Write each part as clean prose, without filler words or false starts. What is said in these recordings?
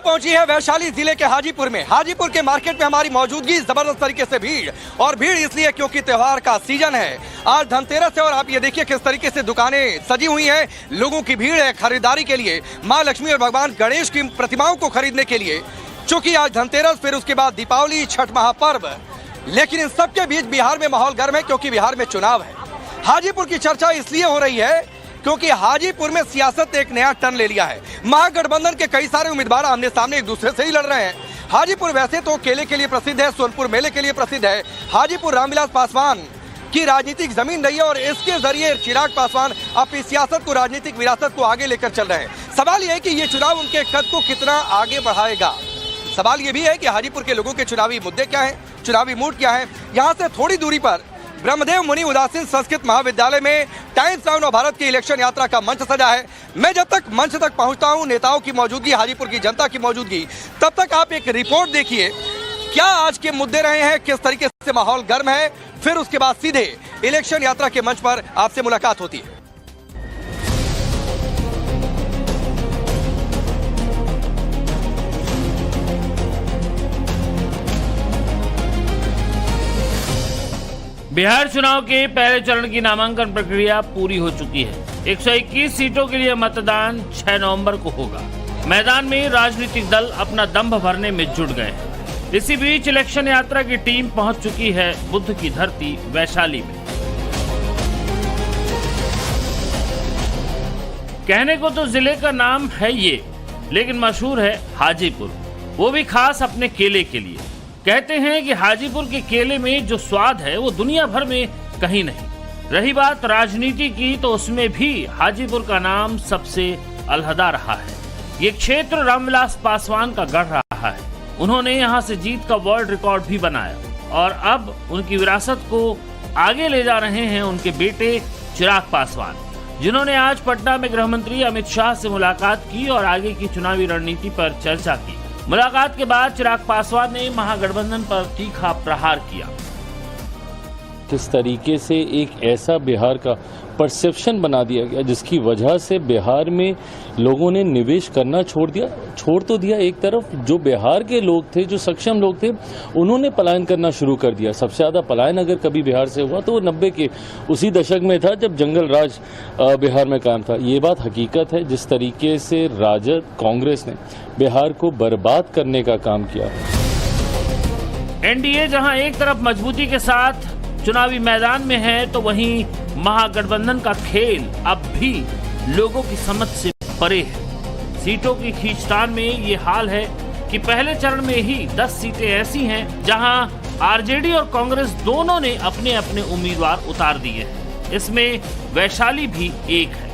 पहुंची है वैशाली जिले के हाजीपुर में। हाजीपुर के मार्केट में हमारी मौजूदगी, जबरदस्त तरीके से भीड़, और भीड़ इसलिए क्योंकि त्योहार का सीजन है। आज धनतेरस है और आप ये देखिए किस तरीके से दुकानें सजी हुई हैं। लोगों की भीड़ है खरीदारी के लिए, माँ लक्ष्मी और भगवान गणेश की प्रतिमाओं को खरीदने के लिए। चूंकि आज धनतेरस, फिर उसके बाद दीपावली, छठ महापर्व, लेकिन इन सबके बीच बिहार में माहौल गर्म है क्योंकि बिहार में चुनाव है। हाजीपुर की चर्चा इसलिए हो रही है क्योंकि हाजीपुर में सियासत ने एक नया टर्न ले लिया है। महागठबंधन के कई सारे उम्मीदवार आमने सामने एक दूसरे से ही लड़ रहे हैं। हाजीपुर वैसे तो केले के लिए प्रसिद्ध है, सोनपुर मेले के लिए प्रसिद्ध है। हाजीपुर रामविलास पासवान की राजनीतिक जमीन रही है और इसके जरिए चिराग पासवान अपनी सियासत को, राजनीतिक विरासत को आगे लेकर चल रहे हैं। सवाल यह है कि ये चुनाव उनके कद को कितना आगे बढ़ाएगा। सवाल ये भी है कि हाजीपुर के लोगों के चुनावी मुद्दे क्या हैं, चुनावी मूड क्या है। यहाँ से थोड़ी दूरी पर ब्रह्मदेव मुनि उदासीन संस्कृत महाविद्यालय में टाइम्स नाउ भारत की इलेक्शन यात्रा का मंच सजा है। मैं जब तक मंच तक पहुंचता हूं, नेताओं की मौजूदगी, हाजीपुर की जनता की मौजूदगी, तब तक आप एक रिपोर्ट देखिए क्या आज के मुद्दे रहे हैं, किस तरीके से माहौल गर्म है। फिर उसके बाद सीधे इलेक्शन यात्रा के मंच पर आपसे मुलाकात होती है। बिहार चुनाव के पहले चरण की नामांकन प्रक्रिया पूरी हो चुकी है। 121 सीटों के लिए मतदान 6 नवंबर को होगा। मैदान में राजनीतिक दल अपना दंभ भरने में जुट गए हैं। इसी बीच इलेक्शन यात्रा की टीम पहुंच चुकी है बुद्ध की धरती वैशाली में। कहने को तो जिले का नाम है ये, लेकिन मशहूर है हाजीपुर, वो भी खास अपने केले के लिए। कहते हैं कि हाजीपुर के केले में जो स्वाद है वो दुनिया भर में कहीं नहीं। रही बात राजनीति की, तो उसमें भी हाजीपुर का नाम सबसे अलहदा रहा है। ये क्षेत्र रामविलास पासवान का गढ़ रहा है। उन्होंने यहाँ से जीत का वर्ल्ड रिकॉर्ड भी बनाया और अब उनकी विरासत को आगे ले जा रहे हैं उनके बेटे चिराग पासवान, जिन्होंने आज पटना में गृह मंत्री अमित शाह से मुलाकात की और आगे की चुनावी रणनीति पर चर्चा की। मुलाकात के बाद चिराग पासवान ने महागठबंधन पर तीखा प्रहार किया। किस तरीके से एक ऐसा बिहार का परसेप्शन बना दिया गया जिसकी वजह से बिहार में लोगों ने निवेश करना छोड़ तो दिया। एक तरफ जो बिहार के लोग थे, जो सक्षम लोग थे, उन्होंने पलायन करना शुरू कर दिया। सबसे ज़्यादा पलायन अगर कभी बिहार से हुआ तो वो 90 के उसी दशक में था जब जंगल राज बिहार में कायम था। ये बात हकीकत है। जिस तरीके से राजद, कांग्रेस ने बिहार को बर्बाद करने का काम किया। एनडीए जहां एक तरफ मजबूती के साथ चुनावी मैदान में है, तो वहीं महागठबंधन का खेल अब भी लोगों की समझ से परे है। सीटों की खींचतान में ये हाल है कि पहले चरण में ही 10 सीटें ऐसी हैं जहां आरजेडी और कांग्रेस दोनों ने अपने अपने उम्मीदवार उतार दिए हैं। इसमें वैशाली भी एक है।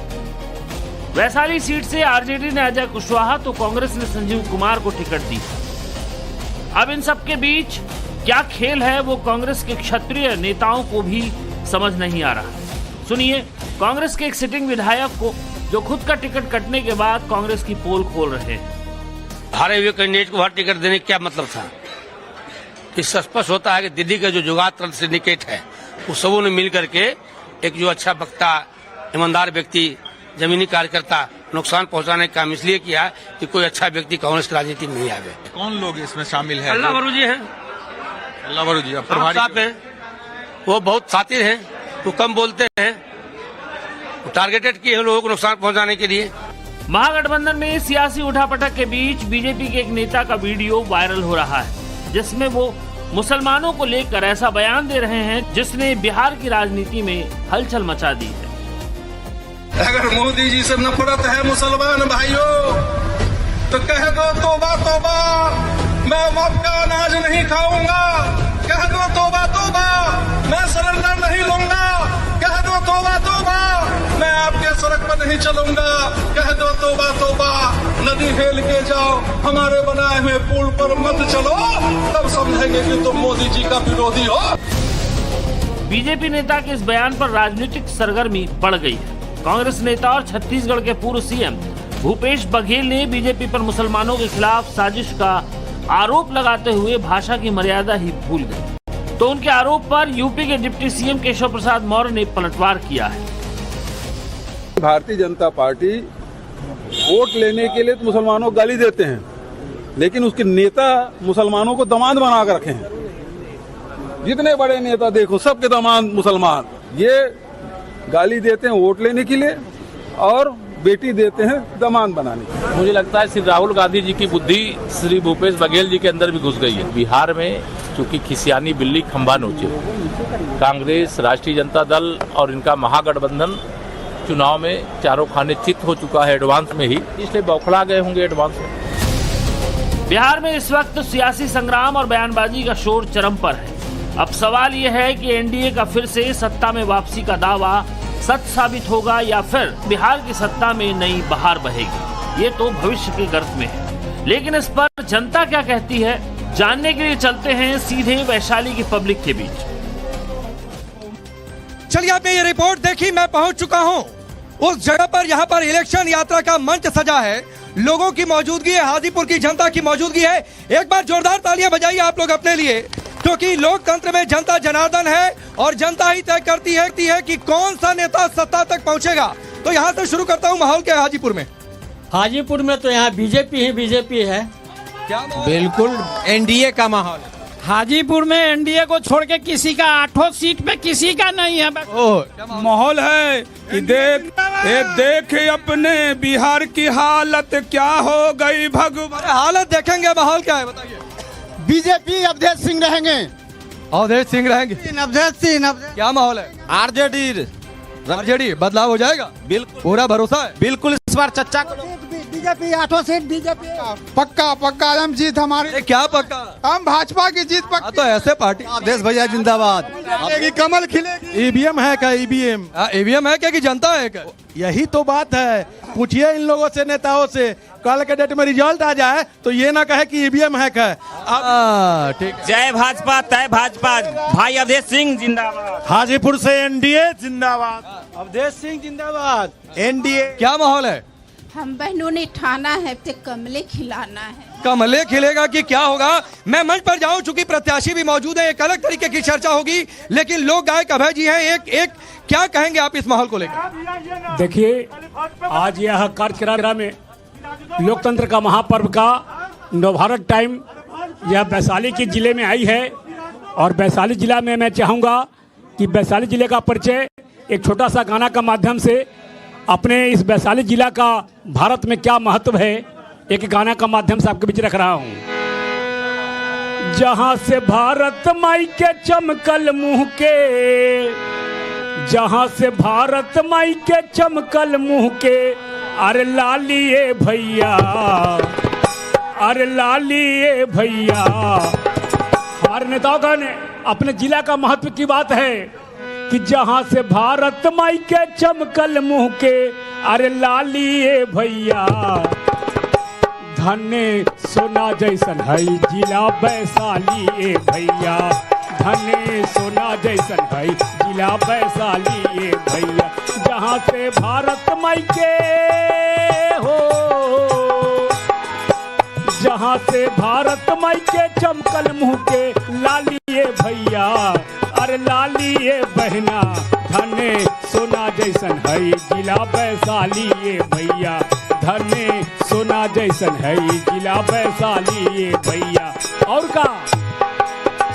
वैशाली सीट से आरजेडी ने अजय कुशवाहा तो कांग्रेस ने संजीव कुमार को टिकट दी। अब इन सबके बीच क्या खेल है वो कांग्रेस के क्षत्रिय नेताओं को भी समझ नहीं आ रहा। सुनिए कांग्रेस के एक सिटिंग विधायक को, जो खुद का टिकट कटने के बाद कांग्रेस की पोल खोल रहे हैं। हारे हुए कैंडिडेट को बाहर टिकट देने का क्या मतलब था? इससे स्पष्ट होता है कि दिल्ली का जो जुगाड़ सिंडिकेट है, उस सबों ने मिल करके एक जो अच्छा वक्ता, ईमानदार व्यक्ति, जमीनी कार्यकर्ता नुकसान पहुंचाने का काम इसलिए किया कि कोई अच्छा व्यक्ति कांग्रेस की राजनीति में नहीं आवे। कौन लोग इसमें शामिल है? अल्लाह वरू जी है। अल्लाह वरू जी साहब हैं, वो बहुत सातिर हैं, वो कम बोलते हैं, वो टारगेटेड किए हैं लोगों को नुकसान पहुंचाने के लिए। महागठबंधन में सियासी उठापटक के बीच बीजेपी के एक नेता का वीडियो वायरल हो रहा है, जिसमें वो मुसलमानों को लेकर ऐसा बयान दे रहे हैं जिसने बिहार की राजनीति में हलचल मचा दी है। अगर मोदी जी से नफरत है मुसलमान भाइयों, तो कह दो तौबा तौबा, मैं मौत का अनाज नहीं खाऊंगा। कह दो तौबा तौबा, मैं सिलेंडर नहीं लूंगा। कह दो तौबा तौबा, मैं आपके सड़क पर नहीं चलूंगा। कह दो तौबा तौबा, नदी फेल के जाओ, हमारे बनाए हुए पुल पर मत चलो, तब समझेंगे कि तुम मोदी जी का विरोधी हो। बीजेपी नेता के इस बयान पर राजनीतिक सरगर्मी बढ़ गई है। कांग्रेस नेता और छत्तीसगढ़ के पूर्व सीएम भूपेश बघेल ने बीजेपी पर मुसलमानों के खिलाफ साजिश का आरोप लगाते हुए भाषा की मर्यादा ही भूल गए। तो उनके आरोप पर यूपी के डिप्टी सीएम केशव प्रसाद मौर्य ने पलटवार किया है। भारतीय जनता पार्टी वोट लेने के लिए तो मुसलमानों को गाली देते हैं, लेकिन उसके नेता मुसलमानों को दामाद बना कर रखे हैं। जितने बड़े नेता देखो सबके दामाद मुसलमान। ये गाली देते हैं वोट लेने के लिए और बेटी देते हैं दामाद बनाने के लिए। मुझे लगता है श्री राहुल गांधी जी की बुद्धि श्री भूपेश बघेल जी के अंदर भी घुस गई है। बिहार में चूंकि खिसियानी बिल्ली खंभा नोचे, कांग्रेस, राष्ट्रीय जनता दल और इनका महागठबंधन चुनाव में चारों खाने चित हो चुका है एडवांस में ही, इसलिए बौखला गए होंगे एडवांस में। बिहार में इस वक्त सियासी संग्राम और बयानबाजी का शोर चरम पर है। अब सवाल यह है कि एनडीए का फिर से सत्ता में वापसी का दावा सच साबित होगा या फिर बिहार की सत्ता में नई बहार बहेगी। ये तो भविष्य के गर्त में है, लेकिन इस पर जनता क्या कहती है, जानने के लिए चलते हैं सीधे वैशाली की पब्लिक के बीच। चलिए आपने ये रिपोर्ट देखी, मैं पहुंच चुका हूं उस जगह पर, यहाँ पर इलेक्शन यात्रा का मंच सजा है, लोगों की मौजूदगी है, हाजीपुर की जनता की मौजूदगी है। एक बार जोरदार तालियां बजाइए आप लोग अपने लिए, क्योंकि लोकतंत्र में जनता जनार्दन है और जनता ही तय करती है कि कौन सा नेता सत्ता तक पहुंचेगा। तो यहाँ से शुरू करता हूँ, माहौल क्या है हाजीपुर में? हाजीपुर में तो यहाँ बीजेपी है। क्या बिल्कुल एनडीए का माहौल है। हाजीपुर में एनडीए को छोड़ के किसी का 8 सीट पे किसी का नहीं है। माहौल है कि देख अपने बिहार की हालत क्या हो गई भगवान। हालत देखेंगे, माहौल क्या है बताइए? बीजेपी अवधेश सिंह रहेंगे। अवधेश सिंह रहेंगे। अवधेश सिंह। क्या माहौल है? आरजेडी बदलाव हो जाएगा, बिल्कुल पूरा भरोसा है। बिल्कुल इस बार चच्चा बीजेपी 8 सीट बीजेपी पक्का हम जीत हमारी। क्या पक्का? हम भाजपा की जीत पक्का। तो ऐसे पार्टी अवधेश भैया जिंदाबाद। कमल खिलेगी। ईवीएम है क्या? ईवीएम है क्या कि जनता है क्या? यही तो बात है। पूछिए इन लोगों से, नेताओं से, कल के डेट में रिजल्ट आ जाए तो ये ना कहे कि ईवीएम है क्या। ठीक। जय भाजपा तय भाजपा। भाई अवधेश सिंह जिंदाबाद। हाजीपुर से एनडीए जिंदाबाद। अवधेश सिंह जिंदाबाद। एनडीए। क्या माहौल है? हम बहनों ने ठाना है तो कमले खिलाना है। कमले खिलेगा कि क्या होगा? मैं मंच पर जाऊं, चूंकि प्रत्याशी भी मौजूद है, एक अलग तरीके की चर्चा होगी, लेकिन लोक गायक अभय जी हैं। एक क्या कहेंगे आप इस माहौल को लेकर? देखिए, आज यह कार्यक्रम में लोकतंत्र का महापर्व का नवभारत टाइम यह वैशाली के जिले में आई है, और वैशाली जिला में मैं चाहूँगा कि वैशाली जिले का परिचय एक छोटा सा गाना का माध्यम से, अपने इस वैशाली जिला का भारत में क्या महत्व है, एक गाना का माध्यम से आपके बीच रख रहा हूँ। जहाँ से भारत माई के चमकल मुँह के, जहाँ से भारत माई के चमकल मुँह के, अरे लालिए भैया, अरे लालिए भैया। हमारे नेताओं का अपने जिला का महत्व की बात है कि जहाँ से भारत माई के चमकल मुँह के, अरे लालिए भैया। धन्य सोना जैसन है जिला वैशाली ए भैया, धन्य सोना जैसन है जिला वैशाली ए भैया। जहाँ से भारत माई के हो, जहाँ से भारत माई के चमकल मुँह के, लालिए भैया, अरे लालिए बहना। धन्य सोना जैसन है जिला वैशाली ए भैया, धन्य सोना जैसन है जिला वैशाली ए भैया। और का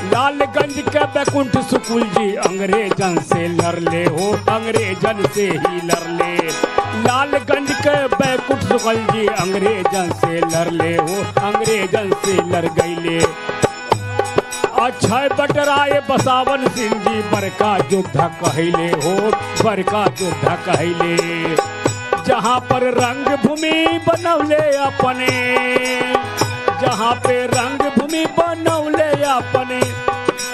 लालगंज के बैकुंठ सुकुल जी अंग्रेजन से लड़ ले हो, अंग्रेजन से ही लड़ ले। लालगंज के बैकुंठ सुकुल जी अंग्रेजन से लड़ ले हो, अंग्रेजन से लड़ गई ले। अक्षय बटराए बसावन सिंह जी बड़का योद्धा कहले हो, बड़का योद्धा कहले। जहाँ पर रंग भूमि बनौले अपने, जहाँ पे रंग भूमि बनौले अपने,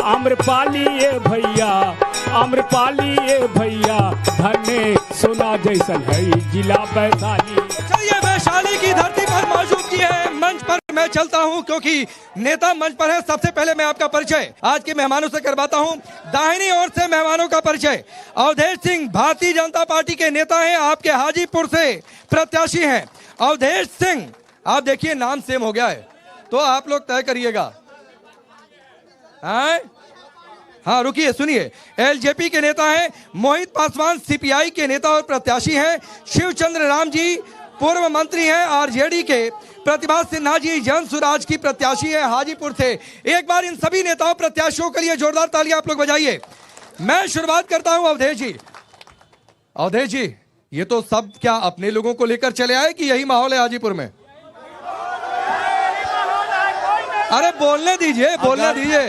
आम्रपाली ए भैया, आम्रपाली ए भैया। धन्य सोना जैसन है जिला वैशाली। चलिए, वैशाली की धरती पर मौजूदगी है। मंच पर मैं चलता हूं, क्योंकि नेता मंच पर है। सबसे पहले मैं आपका परिचय आज के मेहमानों से करवाता हूं। दाहिनी ओर से मेहमानों का परिचय, अवधेश सिंह भारतीय जनता पार्टी के नेता हैं, आपके हाजीपुर से प्रत्याशी हैं। अवधेश सिंह, आप देखिए नाम सेम हो गया है, तो आप लोग तय करिएगा। हाँ रुकिए, सुनिए। एलजेपी के नेता हैं मोहित पासवान, सीपीआई के नेता और प्रत्याशी हैं। शिवचंद्र राम जी पूर्व मंत्री हैं आरजेडी के। प्रतिभा सिन्हा जी जन स्वराज की प्रत्याशी है हाजीपुर से। एक बार इन सभी नेताओं प्रत्याशियों के लिए जोरदार तालियां आप लोग बजाइए। मैं शुरुआत करता हूं अवधेश जी। अवधेश जी, ये तो सब क्या अपने लोगों को लेकर चले आए कि यही माहौल है हाजीपुर में? अरे बोलने दीजिए, बोलने दीजिए।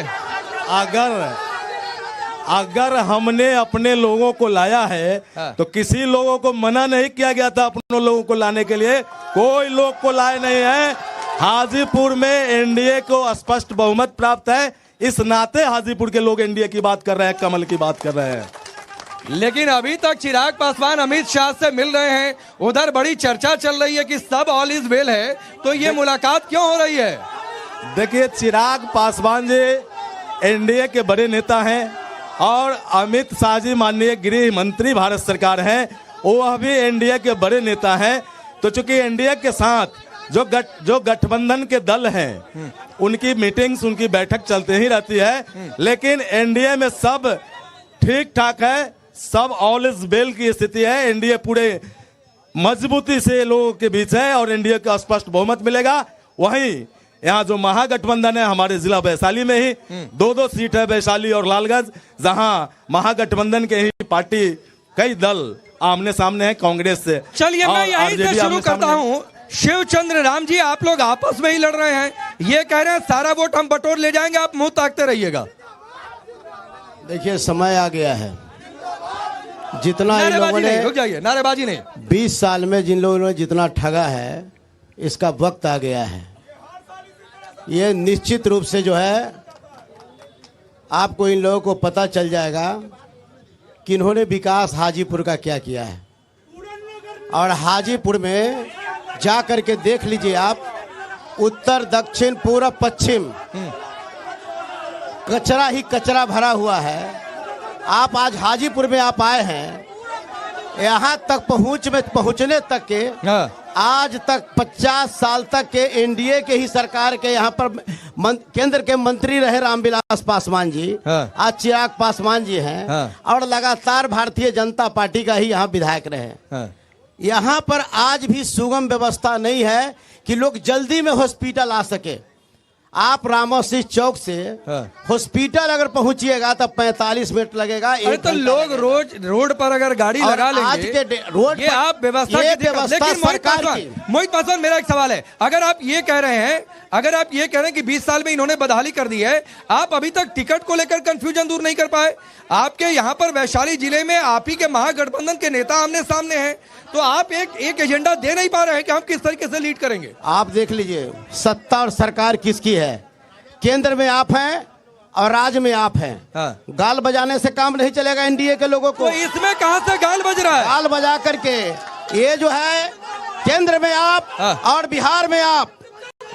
अगर हमने अपने लोगों को लाया है तो किसी लोगों को मना नहीं किया गया था अपने लोगों को लाने के लिए। कोई लोग को लाए नहीं है। हाजीपुर में एनडीए को स्पष्ट बहुमत प्राप्त है, इस नाते हाजीपुर के लोग एनडीए की बात कर रहे हैं, कमल की बात कर रहे हैं। लेकिन अभी तक चिराग पासवान अमित शाह से मिल रहे हैं, उधर बड़ी चर्चा चल रही है कि सब ऑल इज वेल है, तो ये मुलाकात क्यों हो रही है? देखिए, चिराग पासवान जी एनडीए के बड़े नेता हैं और अमित शाह जी माननीय गृह मंत्री भारत सरकार हैं, वो भी एनडीए के बड़े नेता हैं। तो चूंकि एनडीए के साथ जो गठबंधन के दल हैं उनकी मीटिंग्स, उनकी बैठक चलते ही रहती है, लेकिन एनडीए में सब ठीक ठाक है, सब ऑल इज वेल की स्थिति है। एनडीए पूरे मजबूती से लोगों के बीच है और एनडीए का स्पष्ट बहुमत मिलेगा। वहीं यहाँ जो महागठबंधन है हमारे जिला वैशाली में ही 2-2 सीट है, वैशाली और लालगंज, जहां महागठबंधन के ही पार्टी कई दल आमने सामने हैं कांग्रेस से। चलिए मैं यहीं से शुरू करता हूँ। शिवचंद्र राम जी, आप लोग आपस में ही लड़ रहे हैं, ये कह रहे हैं सारा वोट हम बटोर ले जाएंगे, आप मुंह ताकते रहिएगा। देखिए, समय आ गया है। जितना इन लोगों ने, रुक जाइए, नारेबाजी नहीं, 20 साल में जिन लोगों ने जितना ठगा है, इसका वक्त आ गया है। ये निश्चित रूप से जो है आपको इन लोगों को पता चल जाएगा कि इन्होंने विकास हाजीपुर का क्या किया है। और हाजीपुर में जा करके देख लीजिए आप, उत्तर दक्षिण पूर्व पश्चिम कचरा ही कचरा भरा हुआ है। आप आज हाजीपुर में आप आए हैं, यहाँ तक पहुँचने तक के आज तक 50 साल तक के एनडीए के ही सरकार के यहाँ पर केंद्र के मंत्री रहे रामविलास पासवान जी, आज चिराग पासवान जी हैं, और लगातार भारतीय जनता पार्टी का ही यहाँ विधायक रहे। यहाँ पर आज भी सुगम व्यवस्था नहीं है कि लोग जल्दी में हॉस्पिटल आ सके। आप रामोसी चौक से हॉस्पिटल अगर पहुंचिएगा तो 45 मिनट लगेगा। अरे तो लोग रोड पर अगर गाड़ी लगा लेंगे, आज के रोड ये आप व्यवस्था लेकिन मोहित पासवान, मेरा एक सवाल है, अगर आप ये कह रहे हैं कि 20 साल में इन्होंने बदहाली कर दी है, आप अभी तक टिकट को लेकर कंफ्यूजन दूर नहीं कर पाए। आपके यहाँ पर वैशाली जिले में आप ही के महागठबंधन के नेता आमने सामने हैं, तो आप एक एजेंडा दे नहीं पा रहे हैं कि हम किस तरीके से लीड करेंगे। आप देख लीजिए, सत्ता और सरकार किसकी है? केंद्र में आप हैं और राज्य में आप हैं। गाल बजाने से काम नहीं चलेगा एनडीए के लोगों को। तो इसमें कहां से गाल बज रहा है? गाल बजा करके ये जो है केंद्र में आप और बिहार में आप,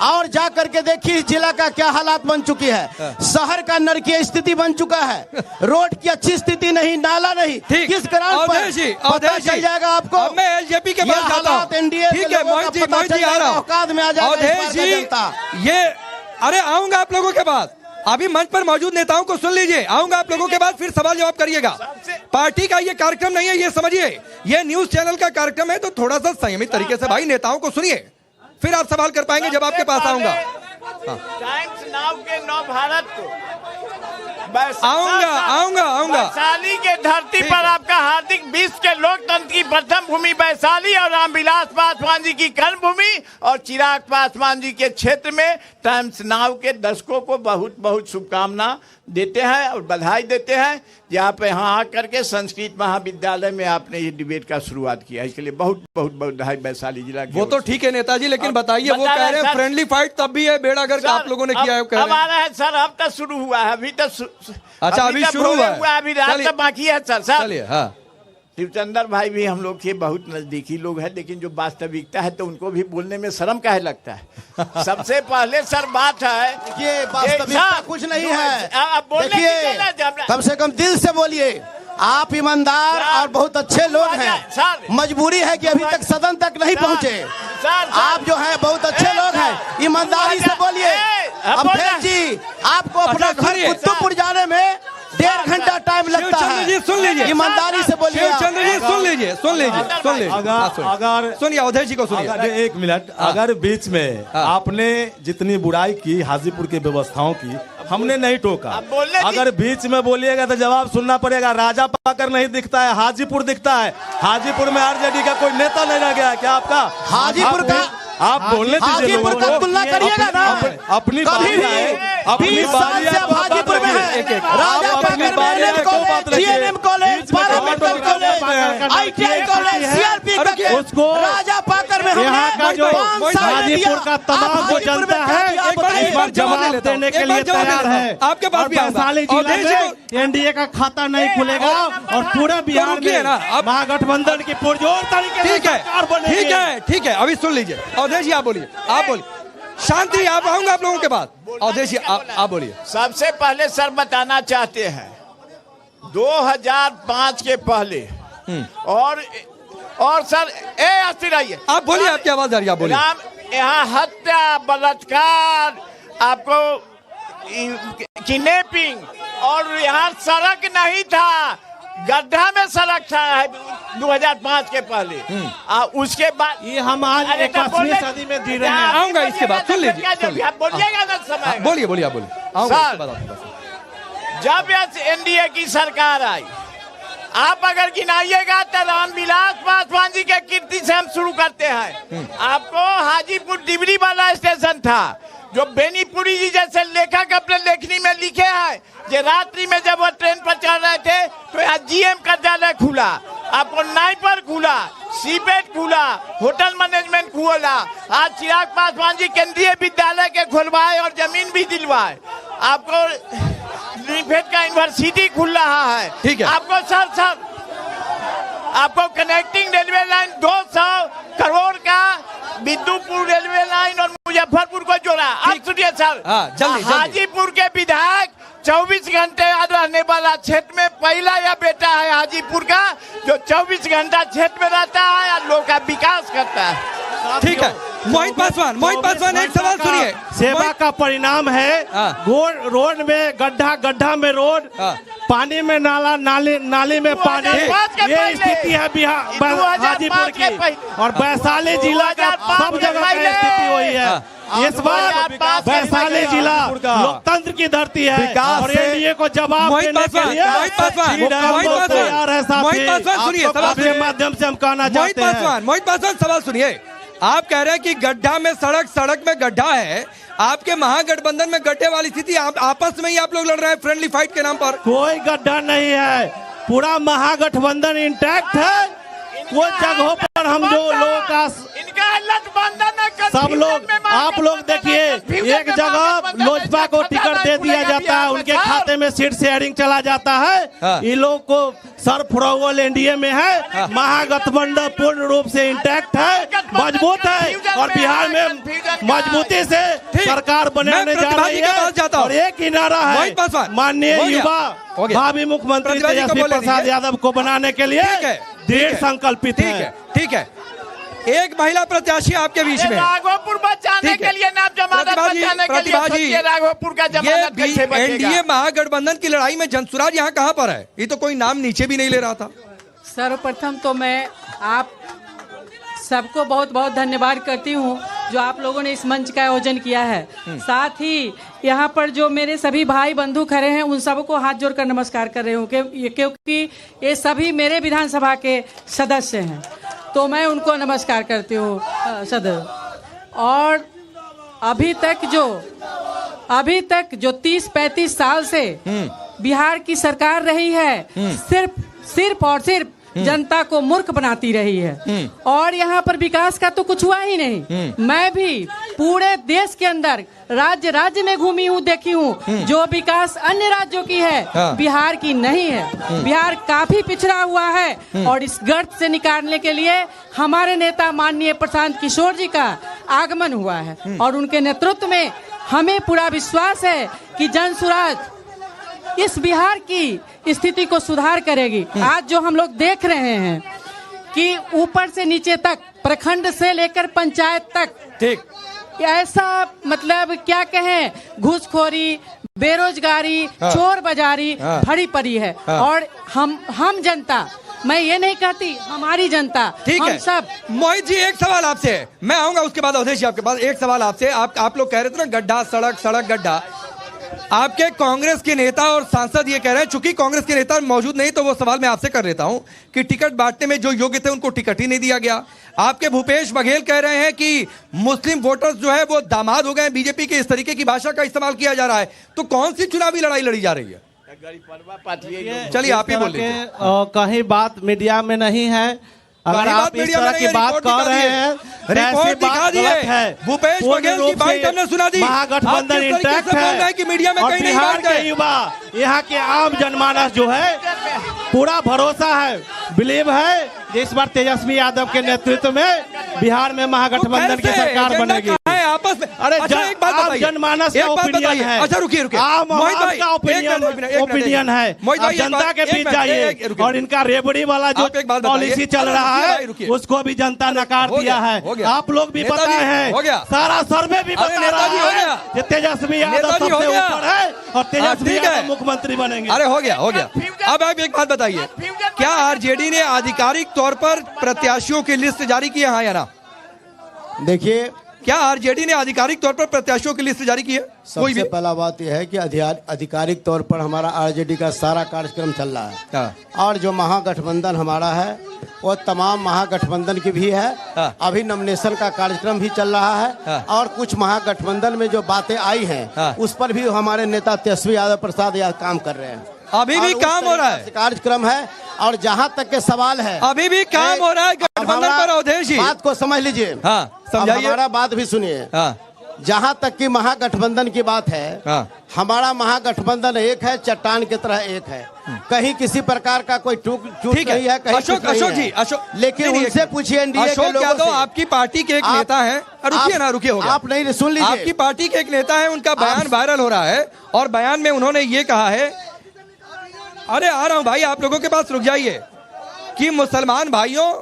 और जा करके देखिए जिला का क्या हालात बन चुकी है। शहर का नरकीय स्थिति बन चुका है, रोड की अच्छी स्थिति नहीं, नाला नहीं। किस कारण पर पता चल जाएगा आपको। मैं एलजेपी के पास जाता हूं। एनडीए ठीक है मोहित जी आ रहा हूं। औकात में आ जाएगा ये, अरे आऊंगा आप लोगों के पास, अभी मंच पर मौजूद नेताओं को सुन लीजिए, आऊंगा आप लोगों के बाद, फिर सवाल जवाब करिएगा। पार्टी का ये कार्यक्रम नहीं है, ये समझिए, ये न्यूज चैनल का कार्यक्रम है, तो थोड़ा सा संयमित तरीके से भाई नेताओं को सुनिए, फिर आप सवाल कर पाएंगे जब आपके पास आऊंगा। टाइम्स नाउ के नव भारत को आऊंगा वैशाली के धरती पर आपका हार्दिक विश्व के लोकतंत्र की प्रथम भूमि वैशाली और रामविलास पासवान जी की कर्म भूमि और चिराग पासवान जी के क्षेत्र में टाइम्स नाउ के दर्शकों को बहुत बहुत शुभकामना देते हैं और बधाई देते हैं। यहाँ पे यहाँ आकर के संस्कृत महाविद्यालय में आपने ये डिबेट का शुरुआत किया, इसके लिए बहुत बहुत बधाई वैशाली जिला की। वो तो ठीक है नेताजी, लेकिन बताइए, वो कह रहे हैं फ्रेंडली फाइट तब भी है, बेड़ागर का आप लोगों ने किया है। अब आ रहा है सर, अब तक शुरू हुआ है, अभी तक अच्छा अभी शुरू हुआ है, अभी रात तक बाकी है सर। चलिए, हाँ, शिवचंद्र भाई भी हम लोग के बहुत नजदीकी लोग हैं, लेकिन जो वास्तविकता है तो उनको भी बोलने में शर्म काहे लगता है। सबसे पहले सर बात है, ये वास्तविकता कुछ नहीं है। देखिए, कम से कम दिल से बोलिए, आप ईमानदार और बहुत अच्छे लोग हैं। मजबूरी है कि अभी तक सदन तक नहीं पहुंचे। आप जो है बहुत अच्छे लोग हैं, ईमानदारी से बोलिए। अवधेश जी, आपको अपना घर कुतुबपुर जाने में 1.5 घंटा टाइम लगता शिवचंद्र जी है। सुन लीजिए, ईमानदारी से बोलिए। शिवचंद्र जी सुन लीजिए, सुन लीजिए, सुन लीजिए। अगर सुनिए अवधेश जी को सुनिए। अगर 1 मिनट, अगर बीच में आपने जितनी बुराई की हाजीपुर की व्यवस्थाओं की, हमने नहीं टोका। अगर बीच में बोलिएगा तो जवाब सुनना पड़ेगा। राजा पाकर नहीं दिखता है, हाजीपुर दिखता है। हाजीपुर में आरजेडी का कोई नेता नहीं रह गया है क्या आपका? हाजीपुर का आप बोलने दीजिए लोगों हाजीपुर का तुलना करिएगा ना। अपनी कभी भी अपनी 20 साल से आप हाजीपुर में हैं। राजा पाकर में college, GNM college, parliament college, ITI college, CRP उसको राजा पाकर में यहाँ का जो हाजीपुर का तमाम जो जनता है एक बार जवाब देने के लिए तैयार है। आपके पास भी वैशाली जिले में एनडीए का खाता नहीं खुलेगा और पूरे बिहार में महागठबंधन की पुरजोर तरीके से सरकार बनेगी। ठीक है, ठीक है, अभी सुन लीजिए। अवधेश जी आप बोलिए, आप बोलिए। शांति, आप आऊंगा आप लोगों के बाद। अवधेश जी आप बोलिए। सबसे पहले सर बताना चाहते हैं 2005 के पहले और सर अस्थिर रहिए, आप बोलिए, आपकी आवाज आ रही है, आप बोलिए। यहाँ हत्या, बलात्कार, आपको किडनैपिंग, और यहाँ सड़क नहीं था, गड्ढा में सड़क था 2005 के पहले। उसके बाद ये हम आज 21वीं सदी में जी रहे हैं। आऊंगा इसके बाद, सुन लीजिए। बोलिएगा ना समय। बोलिए बोलिए, आप बोलिए। आऊंगा इसके बाद आपके पास। जब एनडीए की सरकार आई, आप अगर गिनाइएगा तो रामविलास पासवान जी के कीर्ति से हम शुरू करते हैं। आपको हाजीपुर डिबरी वाला स्टेशन था, जो बेनीपुरी जी जैसे लेखक अपने लेखनी में लिखे हैं कि रात्रि में जब वो ट्रेन पर चढ़ रहे थे तो यहाँ जीएम कार्यालय खुला, आपको नाइपर खुला, सीपेट खुला, होटल मैनेजमेंट खुला। आज चिराग पासवान जी केंद्रीय विद्यालय के खुलवाए और जमीन भी दिलवाए। आपको निफेड का यूनिवर्सिटी खुल रहा है। ठीक है। आपको सर आपको कनेक्टिंग रेलवे लाइन 200 करोड़ का बिंदुपुर रेलवे लाइन और मुजफ्फरपुर को जोड़ा। अब सुनिए सर, जल्दी। हाजीपुर के विधायक 24 घंटे रहने वाला क्षेत्र में पहला यह बेटा है हाजीपुर का, जो 24 घंटा क्षेत्र में रहता है और लोग का विकास करता है। ठीक है, मोहित पासवान एक सवाल सुनिए। सेवा का परिणाम है। रोड में गड्ढा में रोड, पानी में नाली में पानी, ये स्थिति है बिहार हाजीपुर की। और वैशाली जिला का सब जगह की स्थिति वही है। इस बार वैशाली जिला लोकतंत्र की धरती है और एनडीए को जवाब देने के लिए तैयार है। साथी माध्यम से हम कहना चाहते हैं। मोहित पासवान सवाल सुनिए। आप कह रहे हैं कि गड्ढा में सड़क में गड्ढा है। आपके महागठबंधन में गड्ढे वाली स्थिति, आपस में ही आप लोग लड़ रहे हैं फ्रेंडली फाइट के नाम पर। कोई गड्ढा नहीं है, पूरा महागठबंधन इंटैक्ट है। कुछ जगहों पर हम जो लोगों का सब लोग, आप लोग देखिए, एक जगह लोजपा को टिकट दे दिया जाता है, उनके खाते में सीट शेयरिंग चला जाता है। इन लोग को सर फुरावल एनडीए में है। महागठबंधन पूर्ण रूप से इंटैक्ट है, मजबूत है और बिहार में मजबूती से सरकार बनाने जा रही है। और एक ही नारा है, माननीय युवा भावी मुख्यमंत्री तेजस्वी प्रसाद यादव को बनाने के लिए दृढ़ संकल्पित है। ठीक है, एक महिला प्रत्याशी आपके बीच में, राघोपुर बचाने के लिए, राघोपुर का जमानत कैसे बचेगा? एनडीए महागठबंधन की लड़ाई में जनसुराज यहाँ कहाँ पर है? ये तो कोई नाम नीचे भी नहीं ले रहा था। सर्वप्रथम तो मैं आप सबको बहुत बहुत धन्यवाद करती हूँ जो आप लोगों ने इस मंच का आयोजन किया है। साथ ही यहाँ पर जो मेरे सभी भाई बंधु खड़े हैं उन सबको हाथ जोड़कर नमस्कार कर रही हूँ क्योंकि ये सभी मेरे विधानसभा के सदस्य हैं, तो मैं उनको नमस्कार करती हूँ सदस्य। और अभी तक जो 30-35 साल से बिहार की सरकार रही है, सिर्फ और सिर्फ जनता को मूर्ख बनाती रही है। और यहाँ पर विकास का तो कुछ हुआ ही नहीं। मैं भी पूरे देश के अंदर राज्य में घूमी हूँ, देखी हूँ, जो विकास अन्य राज्यों की है बिहार की नहीं है। बिहार काफी पिछड़ा हुआ है और इस गर्त से निकालने के लिए हमारे नेता माननीय प्रशांत किशोर जी का आगमन हुआ है और उनके नेतृत्व में हमें पूरा विश्वास है कि जनसुराज इस बिहार की स्थिति को सुधार करेगी। आज जो हम लोग देख रहे हैं कि ऊपर से नीचे तक, प्रखंड से लेकर पंचायत तक, ठीक ऐसा मतलब क्या कहें, घूसखोरी, बेरोजगारी, चोर बाजारी भरी पड़ी है। और हम जनता, मैं ये नहीं कहती, हमारी जनता, ठीक हम है सब। मोहित जी, एक सवाल आपसे है, मैं आऊंगा उसके बाद अवधेश जी आपके पास। एक सवाल आपसे, आप लोग कह रहे थे ना गड्ढा सड़क सड़क गड्ढा, आपके कांग्रेस के नेता और सांसद ये कह रहे हैं, चूंकि कांग्रेस के नेता मौजूद नहीं तो वो सवाल मैं आपसे कर लेता हूं कि टिकट बांटने में जो योग्य थे उनको टिकट ही नहीं दिया गया। आपके भूपेश बघेल कह रहे हैं कि मुस्लिम वोटर्स जो है वो दामाद हो गए, बीजेपी के इस तरीके की भाषा का इस्तेमाल किया जा रहा है। तो कौन सी चुनावी लड़ाई लड़ी जा रही है? चलिए आप ही बोलिए। कहीं बात मीडिया में नहीं है, अगर आप इस तरह की बात कर रहे हैं, रिपोर्ट दिखा दी है, भूपेश बघेल की बात हमने सुना दी। महागठबंधन इंटैक्ट है कि मीडिया में और कहीं नहीं बिहार बात के युवा, यहाँ के आम जनमानस जो है पूरा भरोसा है, बिलीव है कि इस बार तेजस्वी यादव के नेतृत्व में बिहार में महागठबंधन की सरकार बनेगी। आपस में अरे अच्छा, एक बात बताइए, जनमानस का ओपिनियन है। अच्छा रुकिए मोहित का ओपिनियन है। आप जनता के बीच जाइए और इनका रेबड़ी वाला जो पॉलिसी चल रहा है उसको भी जनता नकार दिया है। आप लोग भी बताए हैं, सारा सर्वे भी बता रहा है कि तेजस्वी यादव सबसे ऊपर है और तेजस्वी यादव मुख्यमंत्री बनेंगे। अरे हो गया। अब आप एक बात बताइए, क्या आरजेडी ने आधिकारिक तौर पर प्रत्याशियों की लिस्ट जारी की है, हाँ या ना? देखिए, क्या आरजेडी ने आधिकारिक तौर पर प्रत्याशियों की लिस्ट जारी की है? सबसे पहला बात यह है कि आधिकारिक तौर पर हमारा आरजेडी का सारा कार्यक्रम चल रहा है और जो महागठबंधन हमारा है वो तमाम महागठबंधन की भी है। अभी नॉमिनेशन का कार्यक्रम भी चल रहा है और कुछ महागठबंधन में जो बातें आई हैं उस पर भी हमारे नेता तेजस्वी यादव प्रसाद यादव काम कर रहे हैं। अभी भी काम हो रहा है, कार्यक्रम है। और जहाँ तक के सवाल है, अभी भी काम हो रहा है गठबंधन पर। अवधेश जी, बात को समझ लीजिए, समझाइए, हमारा बात भी सुनिए। जहाँ तक की महागठबंधन की बात है, हमारा महागठबंधन एक है, चट्टान की तरह एक है, कहीं किसी प्रकार का कोई चूक नहीं है, कहीं अशोक जी, लेकिन उनसे पूछिए एनडीए के लोगों से। आपकी पार्टी के एक नेता हैं, रुकिए हो गया, आप नहीं सुन लीजिए, आपकी पार्टी के एक नेता है, उनका बयान वायरल हो रहा है और बयान में उन्होंने ये कहा है, अरे आ रहा हूं भाई, आप लोगों के पास रुक जाइए, कि मुसलमान भाइयों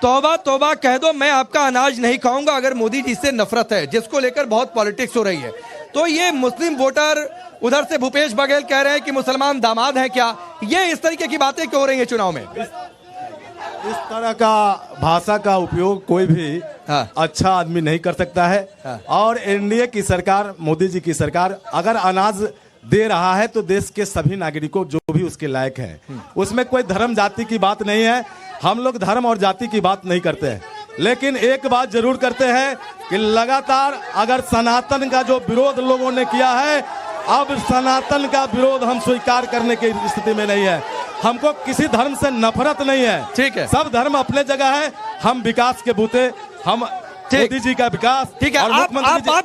तौबा तौबा कह दो, मैं आपका अनाज नहीं खाऊंगा अगर मोदी जी से नफरत है, जिसको लेकर बहुत पॉलिटिक्स हो रही है। तो ये मुस्लिम वोटर, उधर से भूपेश बघेल कह रहे हैं कि मुसलमान दामाद हैं क्या, ये इस तरीके की बातें क्यों हो रही है चुनाव में? इस तरह का भाषा का उपयोग कोई भी अच्छा आदमी नहीं कर सकता है। और एनडीए की सरकार, मोदी जी की सरकार अगर अनाज दे रहा है तो देश के सभी नागरिकों जो भी उसके लायक है, उसमें कोई धर्म जाति की बात नहीं है। हम लोग धर्म और जाति की बात नहीं करते हैं, लेकिन एक बात जरूर करते हैं कि लगातार अगर सनातन का जो विरोध लोगों ने किया है, अब सनातन का विरोध हम स्वीकार करने की स्थिति में नहीं है। हमको किसी धर्म से नफरत नहीं है, ठीक है, सब धर्म अपने जगह है। हम विकास के बूते, हम मोदी जी का विकास, ठीक है, आप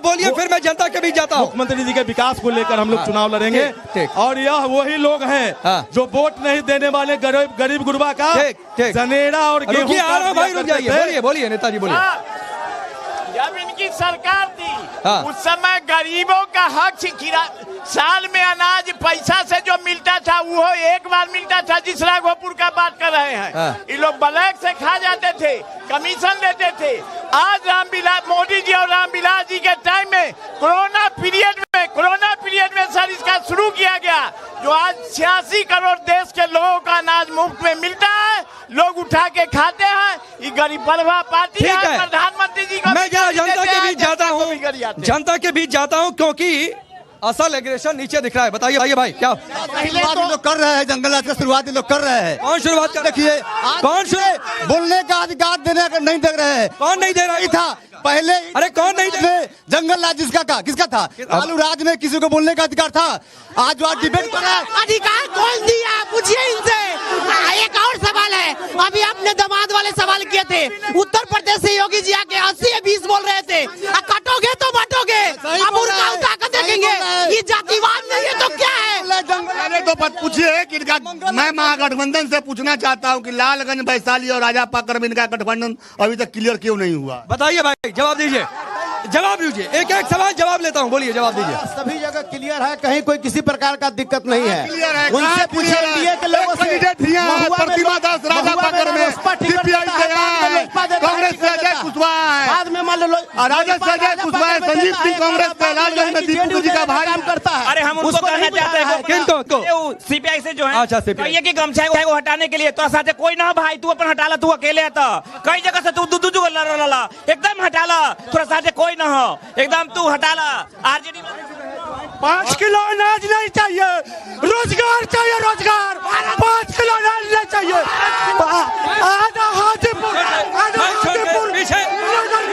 बोलिए, फिर मैं जनता के बीच जाता हूं। मुख्यमंत्री जी के विकास को लेकर हम लोग चुनाव लड़ेंगे और यह वही लोग हैं जो वोट नहीं देने वाले गरीब गुरबा का जनेड़ा और गेहूं। आ रहा भाई, रुक जाइए, बोलिए नेताजी बोलिए। जब इनकी सरकार थी उस समय गरीबों का हक साल में अनाज पैसा से जो मिलता था वो एक बार मिलता था, जिस राघोपुर का बात कर रहे हैं। ये लोग ब्लैक से खा जाते थे, कमीशन लेते थे। आज मोदी जी और रामविलास जी के टाइम में कोरोना पीरियड में सर इसका शुरू किया गया, जो आज 86 करोड़ देश के लोगों का अनाज मुफ्त में मिलता है, लोग उठा के खाते हैं। ये गरीब बलवा पार्टी है। प्रधानमंत्री जी को मैं जनता के बीच जाता हूँ, क्योंकि असल एग्रेशन नीचे दिख रहा है। बताइए भाई, क्या शुरुआत लोग कर रहे हैं, जंगल राज का शुरुआत लोग कर रहे हैं। कौन शुरुआत कर? देखिए, कौन से बोलने का अधिकार नहीं दे रहे हैं? कौन नहीं दे रहा था पहले? अरे कौन नहीं दे? जंगल राज किसका था? लालू राज में किसी को बोलने का अधिकार था? आज जो डिबेट कर रहा है, अधिकार कौन दिया, पूछिए इनसे। एक और सवाल है, अभी आपने दामाद वाले सवाल किए थे, उत्तर प्रदेश से योगी जी आके 80-20 बोल रहे थे, कटोगे तो बटोगे, अब उनका उठा कर देखेंगे। ये जातिवाद नहीं है तो क्या है? तो पूछिए कि मैं महागठबंधन से पूछना चाहता हूँ कि लालगंज, वैशाली और राजापाकर में इनका गठबंधन अभी तक क्लियर क्यों नहीं हुआ? बताइए भाई, जवाब दीजिए, एक एक सवाल जवाब लेता हूँ, बोलिए, जवाब दीजिए। सभी जगह क्लियर है, कहीं कोई किसी प्रकार का दिक्कत नहीं है। उनसे पूछिए एनडीए के लोगों से। प्रतिभा दास राजापाकर में, सीपीआई से कांग्रेस से अजय कुशवाहा है, मान लो राजद संजय कुशवाहा संजीव सिंह कांग्रेस का लालगंज में दीपू जी का भाई काम करता है। अरे हम उनको कहना चाहते हैं किनको सीपीआई से जो है अच्छा, CPI कहिए कि गमछा है वो हटाने के लिए तो साथे कोई ना भाई, तू अपन हटा ला, तू अकेले है तो कई जगह से तू दू को लड़ा एकदम हटा ला, थोड़ा साथे कोई ना हो, एकदम तू हटा ला। आरजेडी 5 किलो अनाज नहीं चाहिए, रोजगार चाहिए, रोजगार 5 किलो अनाज नहीं चाहिए। आधा हाजीपुर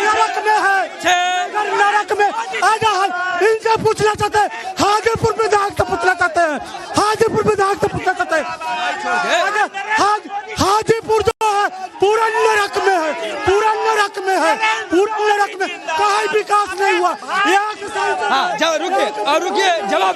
नरक में है, नरक में आधा इनसे पूछना चाहते हैं, हाजीपुर विधायक से पूछना चाहते हैं, हाजीपुर विधायक से पूछना चाहते हैं। हाजीपुर जो है पूरा नरक में है, पूरा नरक में है, पूरा नरक में कहीं विकास नहीं हुआ। रुकिए जवाब